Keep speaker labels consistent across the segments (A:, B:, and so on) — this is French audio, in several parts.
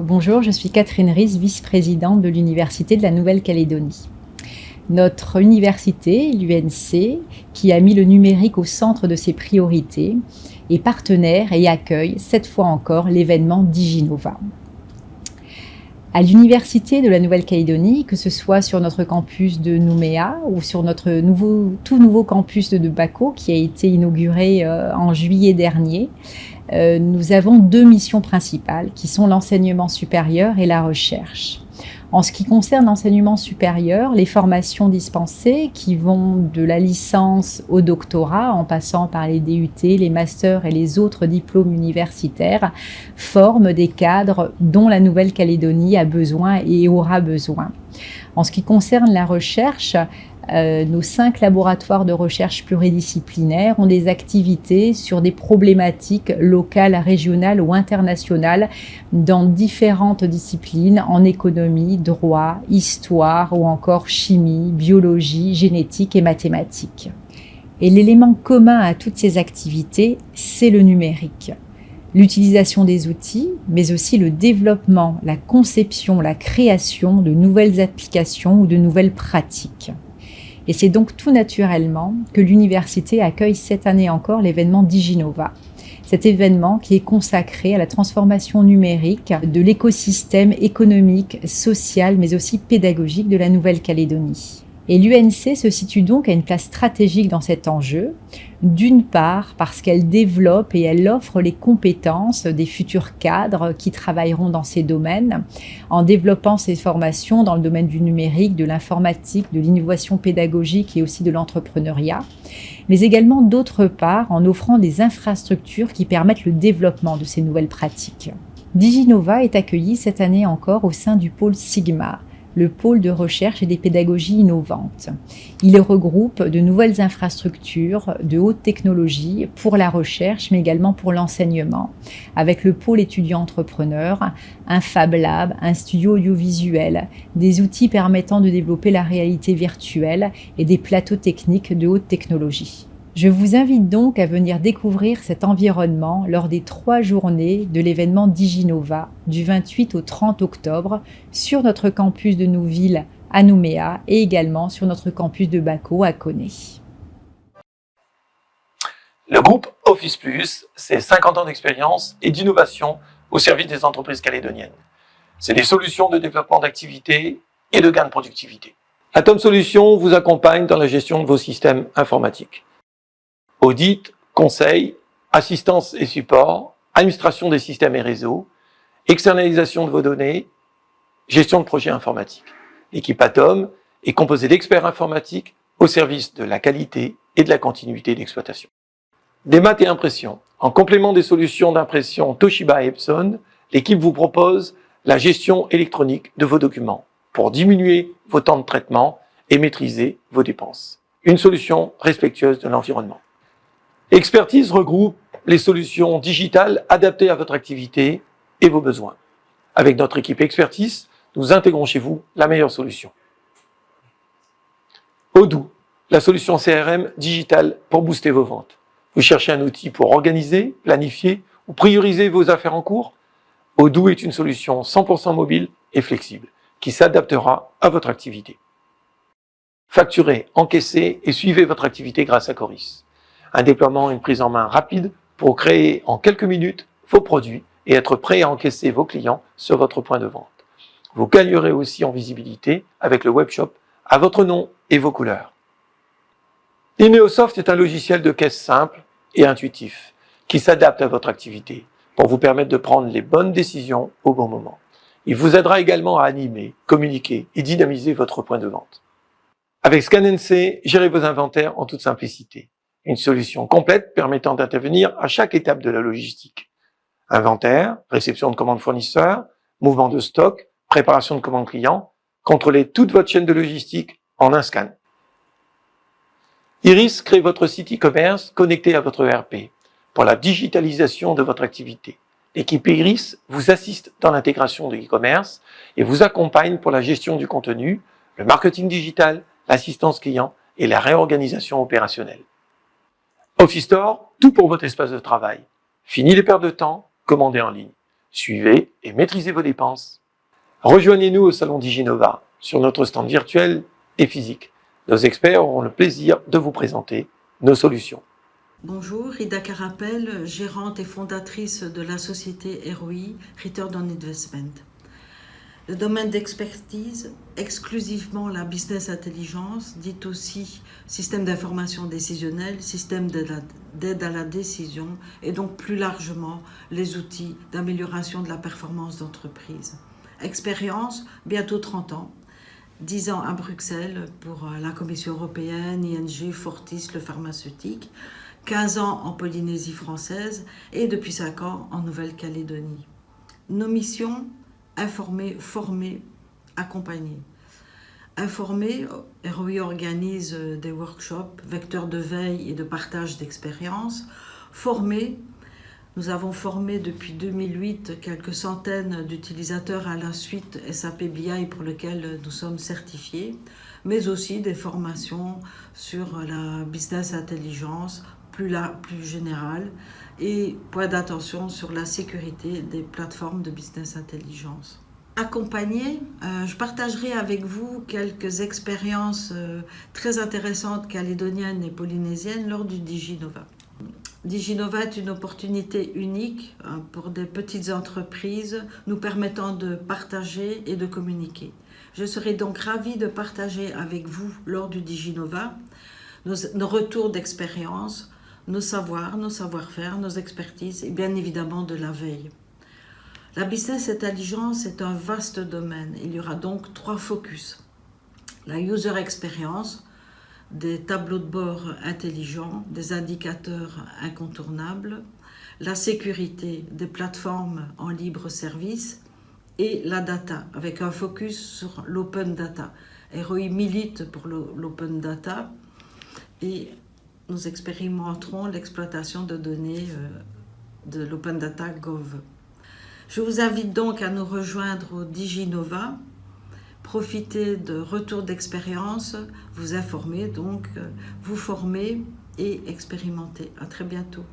A: Bonjour, je suis Catherine Ries, vice-présidente de l'Université de la Nouvelle-Calédonie. Notre université, l'UNC, qui a mis le numérique au centre de ses priorités, est partenaire et accueille, cette fois encore, l'événement DigiNova. À l'Université de la Nouvelle-Calédonie, que ce soit sur notre campus de Nouméa ou sur notre tout nouveau campus de Bako, qui a été inauguré en juillet dernier, nous avons deux missions principales qui sont l'enseignement supérieur et la recherche. En ce qui concerne l'enseignement supérieur, les formations dispensées qui vont de la licence au doctorat en passant par les DUT, les masters et les autres diplômes universitaires forment des cadres dont la Nouvelle-Calédonie a besoin et aura besoin. En ce qui concerne la recherche, nos 5 laboratoires de recherche pluridisciplinaires ont des activités sur des problématiques locales, régionales ou internationales dans différentes disciplines en économie, droit, histoire ou encore chimie, biologie, génétique et mathématiques. Et l'élément commun à toutes ces activités, c'est le numérique. L'utilisation des outils, mais aussi le développement, la conception, la création de nouvelles applications ou de nouvelles pratiques. Et c'est donc tout naturellement que l'université accueille cette année encore l'événement DigiNova. Cet événement qui est consacré à la transformation numérique de l'écosystème économique, social, mais aussi pédagogique de la Nouvelle-Calédonie. Et l'UNC se situe donc à une place stratégique dans cet enjeu, d'une part parce qu'elle développe et elle offre les compétences des futurs cadres qui travailleront dans ces domaines, en développant ces formations dans le domaine du numérique, de l'informatique, de l'innovation pédagogique et aussi de l'entrepreneuriat, mais également d'autre part en offrant des infrastructures qui permettent le développement de ces nouvelles pratiques. DigiNova est accueilli cette année encore au sein du pôle Sigma, le pôle de recherche et des pédagogies innovantes. Il regroupe de nouvelles infrastructures de haute technologie pour la recherche, mais également pour l'enseignement, avec le pôle étudiant-entrepreneur, un Fab Lab, un studio audiovisuel, des outils permettant de développer la réalité virtuelle et des plateaux techniques de haute technologie. Je vous invite donc à venir découvrir cet environnement lors des 3 journées de l'événement DigiNova du 28 au 30 octobre sur notre campus de Nouville à Nouméa et également sur notre campus de Bako à Koné.
B: Le groupe Office Plus, c'est 50 ans d'expérience et d'innovation au service des entreprises calédoniennes. C'est des solutions de développement d'activité et de gain de productivité. Atom Solutions vous accompagne dans la gestion de vos systèmes informatiques. Audit, conseil, assistance et support, administration des systèmes et réseaux, externalisation de vos données, gestion de projets informatiques. L'équipe Atom est composée d'experts informatiques au service de la qualité et de la continuité d'exploitation. Des maths et impression. En complément des solutions d'impression Toshiba et Epson, l'équipe vous propose la gestion électronique de vos documents pour diminuer vos temps de traitement et maîtriser vos dépenses. Une solution respectueuse de l'environnement. Expertise regroupe les solutions digitales adaptées à votre activité et vos besoins. Avec notre équipe Expertise, nous intégrons chez vous la meilleure solution. Odoo, la solution CRM digitale pour booster vos ventes. Vous cherchez un outil pour organiser, planifier ou prioriser vos affaires en cours? Odoo est une solution 100% mobile et flexible qui s'adaptera à votre activité. Facturez, encaissez et suivez votre activité grâce à Coris. Un déploiement et une prise en main rapide pour créer en quelques minutes vos produits et être prêt à encaisser vos clients sur votre point de vente. Vous gagnerez aussi en visibilité avec le webshop à votre nom et vos couleurs. Ineosoft est un logiciel de caisse simple et intuitif qui s'adapte à votre activité pour vous permettre de prendre les bonnes décisions au bon moment. Il vous aidera également à animer, communiquer et dynamiser votre point de vente. Avec ScanNC, gérez vos inventaires en toute simplicité. Une solution complète permettant d'intervenir à chaque étape de la logistique. Inventaire, réception de commandes fournisseurs, mouvement de stock, préparation de commandes clients, contrôlez toute votre chaîne de logistique en un scan. Iris crée votre site e-commerce connecté à votre ERP pour la digitalisation de votre activité. L'équipe Iris vous assiste dans l'intégration de e-commerce et vous accompagne pour la gestion du contenu, le marketing digital, l'assistance client et la réorganisation opérationnelle. Office Store, tout pour votre espace de travail. Fini les pertes de temps, commandez en ligne. Suivez, et maîtriser vos dépenses, rejoignez-nous au salon Diginova sur notre stand virtuel et physique. Nos experts auront le plaisir de vous présenter nos solutions.
C: Bonjour, Ida Carapel, gérante et fondatrice de la société ROI, Return on Investment. Le domaine d'expertise, exclusivement la business intelligence, dite aussi système d'information décisionnelle, système d'aide à la décision et donc plus largement les outils d'amélioration de la performance d'entreprise. Expérience, bientôt 30 ans, 10 ans à Bruxelles pour la Commission européenne, ING, Fortis, le pharmaceutique, 15 ans en Polynésie française et depuis 5 ans en Nouvelle-Calédonie. Nos missions, informer, former, accompagner. Informer, ROI organise des workshops, vecteurs de veille et de partage d'expériences. Former, nous avons formé depuis 2008 quelques centaines d'utilisateurs à la suite SAP BI pour lequel nous sommes certifiés, mais aussi des formations sur la business intelligence plus générale et point d'attention sur la sécurité des plateformes de business intelligence. Accompagner, je partagerai avec vous quelques expériences très intéressantes calédoniennes et polynésiennes lors du Diginova. Diginova est une opportunité unique pour des petites entreprises nous permettant de partager et de communiquer. Je serai donc ravie de partager avec vous lors du Diginova nos retours d'expérience, nos savoirs, nos savoir-faire, nos expertises et bien évidemment de la veille. La business intelligence est un vaste domaine. Il y aura donc 3 focus. La user experience, des tableaux de bord intelligents, des indicateurs incontournables, la sécurité des plateformes en libre service et la data, avec un focus sur l'open data. ROI milite pour l'open data et nous expérimenterons l'exploitation de données de l'Open Data Gov. Je vous invite donc à nous rejoindre au Diginova, profiter de retours d'expérience, vous informer, donc vous former et expérimenter. À très bientôt.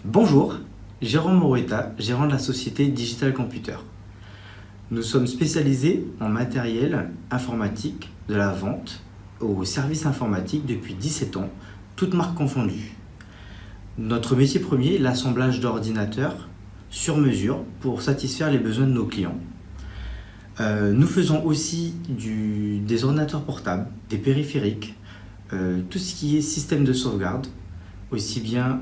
D: Bonjour, Jérôme Morueta, gérant de la société Digital Computer. Nous sommes spécialisés en matériel informatique, de la vente au service informatique depuis 17 ans, toutes marques confondues. Notre métier premier, l'assemblage d'ordinateurs sur mesure pour satisfaire les besoins de nos clients. Nous faisons aussi des ordinateurs portables, des périphériques, tout ce qui est système de sauvegarde, aussi bien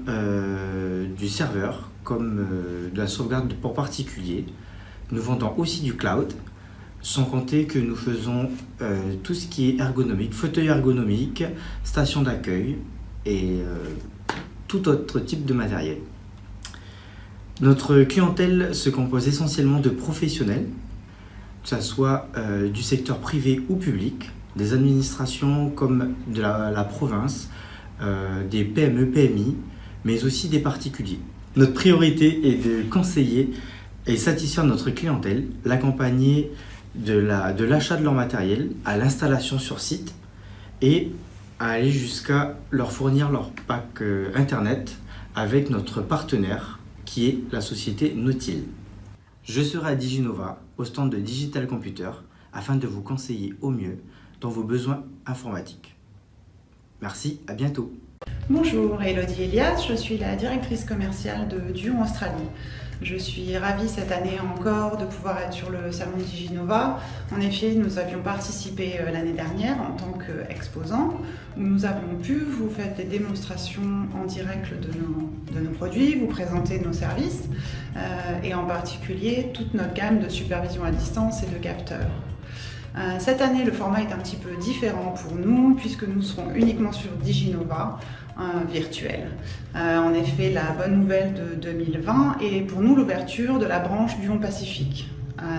D: du serveur comme de la sauvegarde pour particuliers. Nous vendons aussi du cloud, sans compter que nous faisons tout ce qui est ergonomique, fauteuil ergonomique, station d'accueil et tout autre type de matériel. Notre clientèle se compose essentiellement de professionnels, que ce soit du secteur privé ou public, des administrations comme de la province, des PME, PMI, mais aussi des particuliers. Notre priorité est de conseiller et satisfaire notre clientèle, l'accompagner de l'achat de leur matériel à l'installation sur site et à aller jusqu'à leur fournir leur pack internet avec notre partenaire qui est la société Nautil. Je serai à Diginova, au stand de Digital Computer, afin de vous conseiller au mieux dans vos besoins informatiques. Merci, à bientôt.
E: Bonjour, Elodie Elias, je suis la directrice commerciale de Dion Australie. Je suis ravie cette année encore de pouvoir être sur le salon Diginova. En effet, nous avions participé l'année dernière en tant qu'exposants, où nous avons pu vous faire des démonstrations en direct de nos produits, vous présenter nos services et en particulier toute notre gamme de supervision à distance et de capteurs. Cette année, le format est un petit peu différent pour nous puisque nous serons uniquement sur Diginova virtuel. En effet, la bonne nouvelle de 2020 est pour nous l'ouverture de la branche Dion Pacifique.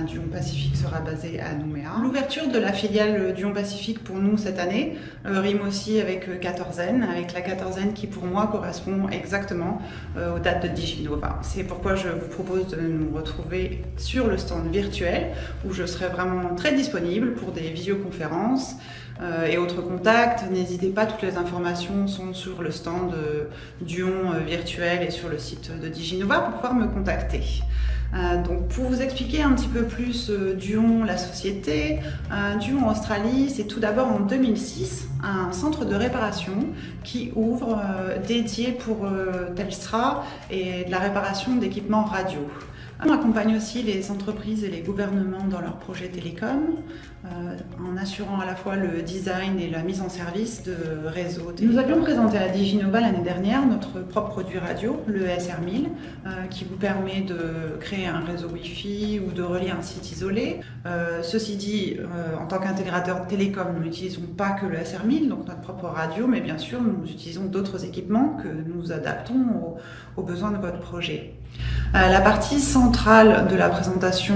E: Dion Pacifique sera basée à Nouméa. L'ouverture de la filiale Dion Pacifique pour nous cette année rime aussi avec quatorzaine, avec la quatorzaine qui pour moi correspond exactement aux dates de Diginova. C'est pourquoi je vous propose de nous retrouver sur le stand virtuel où je serai vraiment très disponible pour des visioconférences et autres contacts. N'hésitez pas, toutes les informations sont sur le stand Dion virtuel et sur le site de Diginova pour pouvoir me contacter. Donc pour vous expliquer un petit peu plus Duon, la société, Duon Australie, c'est tout d'abord en 2006 un centre de réparation qui ouvre dédié pour Telstra et de la réparation d'équipements radio. On accompagne aussi les entreprises et les gouvernements dans leurs projets télécoms, en assurant à la fois le design et la mise en service de réseaux télécoms. Nous avions présenté à Diginova l'année dernière notre propre produit radio, le SR1000, qui vous permet de créer un réseau Wi-Fi ou de relier un site isolé. Ceci dit, en tant qu'intégrateur télécom, nous n'utilisons pas que le SR1000, donc notre propre radio, mais bien sûr, nous utilisons d'autres équipements que nous adaptons aux besoins de votre projet. La partie centrale de la présentation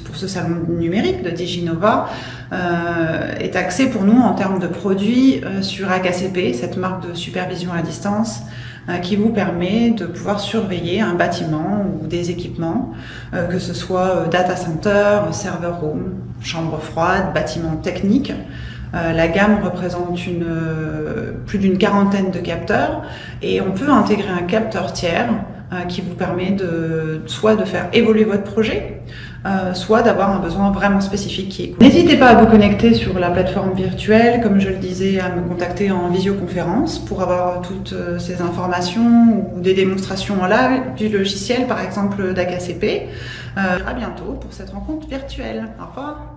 E: pour ce salon numérique de Diginova est axée pour nous en termes de produits sur AKCP, cette marque de supervision à distance qui vous permet de pouvoir surveiller un bâtiment ou des équipements, que ce soit data center, server room, chambre froide, bâtiment technique. La gamme représente plus d'une quarantaine de capteurs et on peut intégrer un capteur tiers qui vous permet soit de faire évoluer votre projet, soit d'avoir un besoin vraiment spécifique qui est. N'hésitez pas à vous connecter sur la plateforme virtuelle, comme je le disais, à me contacter en visioconférence pour avoir toutes ces informations ou des démonstrations en live du logiciel, par exemple d'AKCP. À bientôt pour cette rencontre virtuelle. Au revoir.